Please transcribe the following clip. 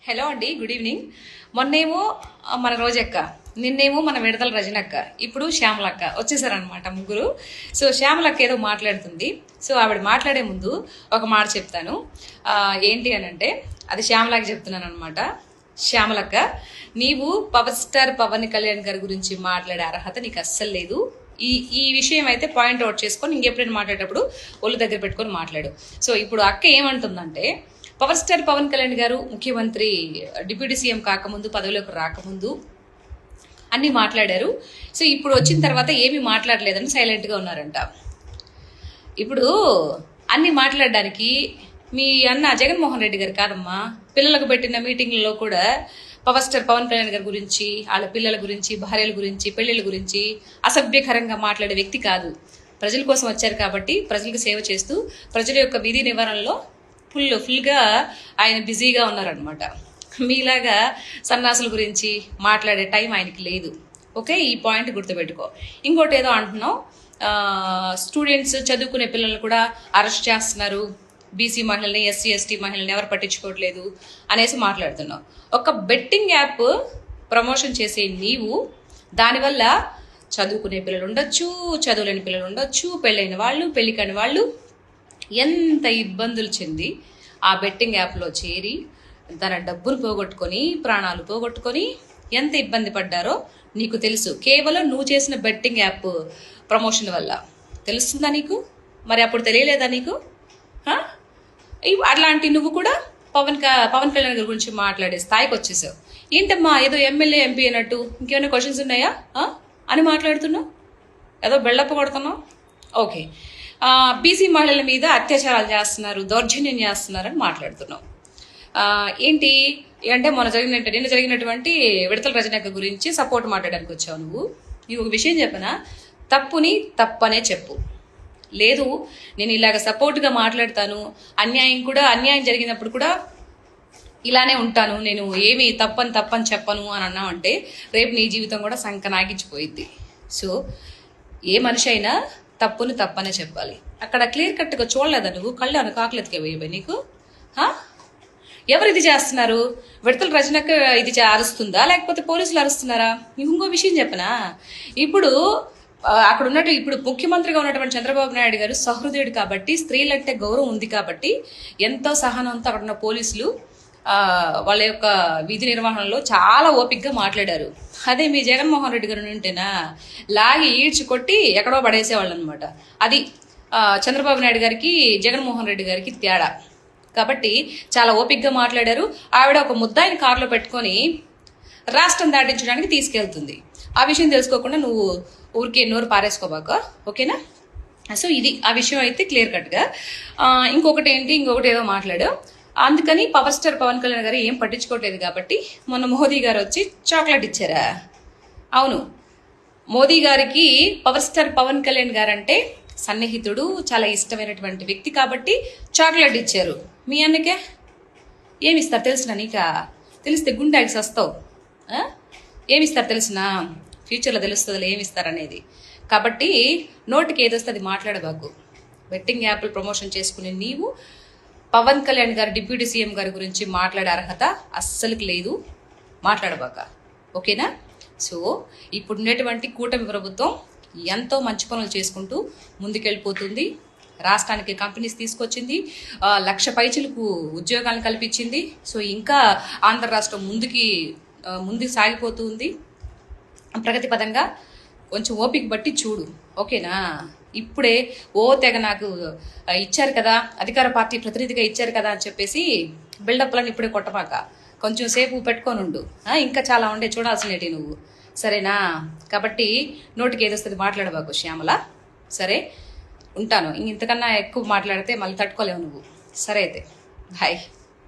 Hello అండి, good evening. మొన్నేమో మన రోజక్క, నిన్నేమో మన విడతల రజనక్క, ఇప్పుడు శ్యామలక్క వచ్చేసారనమాట ముగ్గురు. సో శ్యామలక్క ఏదో మాట్లాడుతుంది. సో ఆవిడ మాట్లాడే ముందు ఒక మాట చెప్తాను. ఏంటి అని అంటే అది శ్యామలకి చెప్తున్నాను అనమాట. శ్యామలక్క, నీవు పవర్ స్టార్ పవన్ కళ్యాణ్ గారి గురించి మాట్లాడే అర్హత నీకు అస్సలు లేదు. ఈ ఈ విషయం అయితే పాయింట్ అవుట్ చేసుకొని ఇంకెప్పుడైనా మాట్లాడేటప్పుడు ఒళ్ళు దగ్గర పెట్టుకొని మాట్లాడు. సో ఇప్పుడు అక్క ఏమంటుందంటే, పవర్ స్టార్ పవన్ కళ్యాణ్ గారు ముఖ్యమంత్రి డిప్యూటీ సీఎం కాకముందు, పదవిలోకి రాకముందు అన్ని మాట్లాడారు. సో ఇప్పుడు వచ్చిన తర్వాత ఏమీ మాట్లాడలేదని సైలెంట్గా ఉన్నారంట. ఇప్పుడు అన్ని మాట్లాడడానికి మీ అన్న జగన్మోహన్ రెడ్డి గారు కాదమ్మా, పిల్లలకు పెట్టిన మీటింగ్లలో కూడా పవర్ స్టార్ పవన్ కళ్యాణ్ గారి గురించి, వాళ్ళ పిల్లల గురించి, భార్యల గురించి, పెళ్లిళ్ళ గురించి అసభ్యకరంగా మాట్లాడే వ్యక్తి కాదు. ప్రజల కోసం వచ్చారు కాబట్టి ప్రజలకు సేవ చేస్తూ ప్రజల యొక్క విధి నివారణలో ఫుల్గా ఆయన బిజీగా ఉన్నారనమాట. మీలాగా సన్నాసుల గురించి మాట్లాడే టైం ఆయనకి లేదు. ఓకే, ఈ పాయింట్ గుర్తుపెట్టుకో. ఇంకోటి ఏదో అంటున్నావు, స్టూడెంట్స్ చదువుకునే పిల్లల్ని కూడా అరెస్ట్ చేస్తున్నారు, బీసీ మహిళల్ని, ఎస్సీ ఎస్టీ మహిళల్ని ఎవరు పట్టించుకోవట్లేదు అనేసి మాట్లాడుతున్నావు. ఒక బెట్టింగ్ యాప్ ప్రమోషన్ చేసే నీవు దానివల్ల చదువుకునే పిల్లలు ఉండొచ్చు, చదువులేని పిల్లలు ఉండొచ్చు, పెళ్ళైన వాళ్ళు, పెళ్లి కాని వాళ్ళు ఎంత ఇబ్బందులు చెంది ఆ బెట్టింగ్ యాప్లో చేరి తన డబ్బులు పోగొట్టుకొని, ప్రాణాలు పోగొట్టుకొని ఎంత ఇబ్బంది పడ్డారో నీకు తెలుసు. కేవలం నువ్వు చేసిన బెట్టింగ్ యాప్ ప్రమోషన్ వల్ల. తెలుస్తుందా నీకు? మరి అప్పుడు తెలియలేదా నీకు? అట్లాంటి నువ్వు కూడా పవన్ కళ్యాణ్ గారి గురించి మాట్లాడే స్థాయికి వచ్చేసావు. ఏంటమ్మా ఏదో ఎమ్మెల్యే ఎంపీ అన్నట్టు ఇంకేమైనా క్వశ్చన్స్ ఉన్నాయా అని మాట్లాడుతున్నావు, ఏదో బెళ్ళప్ప కొడుతున్నావు. ఓకే, బీసీ మహిళల మీద అత్యాచారాలు చేస్తున్నారు, దౌర్జన్యం చేస్తున్నారని మాట్లాడుతున్నావు. ఏంటి అంటే నిన్న జరిగినటువంటి విడతల రజనక్క గురించి సపోర్ట్ మాట్లాడడానికి వచ్చావు నువ్వు. నీకు ఒక విషయం చెప్పనా, తప్పుని తప్పనే చెప్పు. లేదు నేను ఇలాగ సపోర్ట్గా మాట్లాడతాను, అన్యాయం జరిగినప్పుడు కూడా ఇలానే ఉంటాను, నేను ఏమి తప్పని చెప్పను అని అన్నావంటే రేపు నీ జీవితం కూడా సంకనాగించిపోయింది. సో ఏ మనిషి అయినా తప్పుని తప్పనే చెప్పాలి. అక్కడ క్లియర్ కట్గా చూడలేదా నువ్వు? కళ్ళు అను కాకులెత్తికే వేయబోయి నీకు. ఎవరు ఇది చేస్తున్నారు? విడతల రజనక్క ఇది అరుస్తుందా లేకపోతే పోలీసులు అరుస్తున్నారా? ఇంకో విషయం చెప్పనా, ఇప్పుడు ఇప్పుడు ముఖ్యమంత్రిగా ఉన్నటువంటి చంద్రబాబు నాయుడు గారు సహృదయుడు కాబట్టి, స్త్రీలంటే గౌరవం ఉంది కాబట్టి ఎంతో సహనంతో అక్కడ ఉన్న పోలీసులు వాళ్ళ యొక్క విధి నిర్వహణలో చాలా ఓపికగా మాట్లాడారు. అదే మీ జగన్మోహన్ రెడ్డి గారు ఉంటేనా లాగి ఈడ్చి కొట్టి ఎక్కడో పడేసేవాళ్ళు అనమాట. అది చంద్రబాబు నాయుడు గారికి, జగన్మోహన్ రెడ్డి గారికి తేడా. కాబట్టి చాలా ఓపికగా మాట్లాడారు. ఆవిడ ఒక ముద్దాయిని కారులో పెట్టుకొని రాష్ట్రం దాటించడానికి తీసుకెళ్తుంది. ఆ విషయం తెలుసుకోకుండా నువ్వు ఊరికే నోరు పారేసుకోబాక, ఓకేనా? సో ఇది ఆ విషయం అయితే క్లియర్ కట్గా. ఇంకొకటి ఏదో మాట్లాడు. అందుకని పవర్ స్టార్ పవన్ కళ్యాణ్ గారు ఏం పట్టించుకోవట్లేదు కాబట్టి మొన్న మోదీ గారు వచ్చి చాక్లెట్ ఇచ్చారా? అవును, మోదీ గారికి పవర్ స్టార్ పవన్ కళ్యాణ్ గారు అంటే సన్నిహితుడు, చాలా ఇష్టమైనటువంటి వ్యక్తి కాబట్టి చాక్లెట్ ఇచ్చారు. మీ అన్నకే ఏమిస్తారు తెలిసిన నీకా? తెలిస్తే గుండెకి వస్తావు. ఏమిస్తారు తెలిసిన ఫ్యూచర్లో తెలుస్తుంది ఏమిస్తారనేది. కాబట్టి నోటికి ఏదొస్తే అది మాట్లాడబాకు. బెట్టింగ్ యాప్లు ప్రమోషన్ చేసుకునే నీవు పవన్ కళ్యాణ్ గారు డిప్యూటీ సీఎం గారి గురించి మాట్లాడే అర్హత అస్సలుకి లేదు, మాట్లాడబాక, ఓకేనా? సో ఇప్పుడు ఉండేటువంటి కూటమి ప్రభుత్వం ఎంతో మంచి పనులు చేసుకుంటూ ముందుకెళ్ళిపోతుంది. రాష్ట్రానికి కంపెనీస్ తీసుకొచ్చింది, 1,00,000 పైచలకు ఉద్యోగాలను కల్పించింది. సో ఇంకా ఆంధ్ర రాష్ట్రం ముందుకు సాగిపోతూ ఉంది ప్రగతి పదంగా. కొంచెం ఓపిక బట్టి చూడు, ఓకేనా? ఇప్పుడే తెగ నాకు ఇచ్చారు కదా, అధికార పార్టీ ప్రతినిధిగా ఇచ్చారు కదా అని చెప్పేసి బిల్డప్లను ఇప్పుడే కొట్టమాక, కొంచెం సేపు పెట్టుకొని ఉండు. ఇంకా చాలా ఉండే చూడాల్సినవి నువ్వు, సరేనా? కాబట్టి నోటికి ఏదొస్తుంది మాట్లాడబాకు శ్యామల, సరే? ఉంటాను. ఇంతకన్నా ఎక్కువ మాట్లాడితే మళ్ళీ తట్టుకోలేవు నువ్వు. సరే అయితే బాయ్.